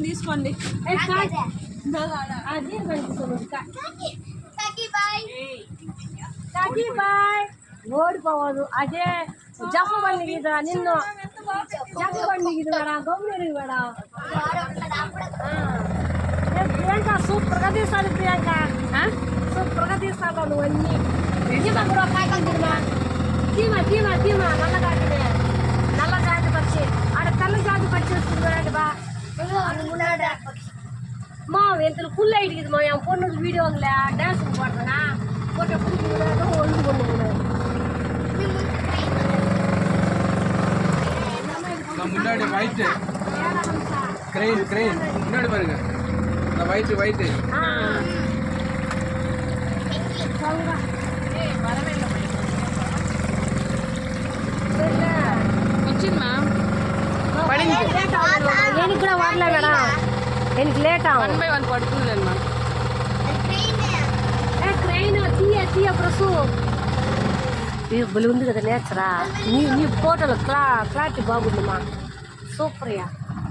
తీసుకోండి ఓడిపోవద్దు అదే జప్పు బండి నిన్ను జప్పు బండి మేడ గమ్ముని మేడ ప్రియాంక సూపర్ గా తీస్తాను ప్రియాంక సూపర్ గా తీస్తాను నువ్వు అన్ని తీమా నల్ల జాతి పక్షి ఆడ తెల్ల జాతి పక్షి వస్తుంది బా మా ఎంత ఫుల్ అయ్యింది మా పొన్ను వీడియో డాన్స్ పడుతున్నా ఒక ஒழுங்கு பண்ணுங்க முன்னாடி வைட் கிரெயின் முன்னாடி பாருங்க அந்த வைட் వచ్చిందా எனக்கு கூட வரல மேடம் எனக்கு லேட் ஆகும் 1 by 1 పడుతుందమ్మా ట్రైన్ తీయ ప్రసు బలి ఉంది కదా నేచరా నీ ఫోటోలో క్లారిటీ బాగుందమ్మా సూపర్యా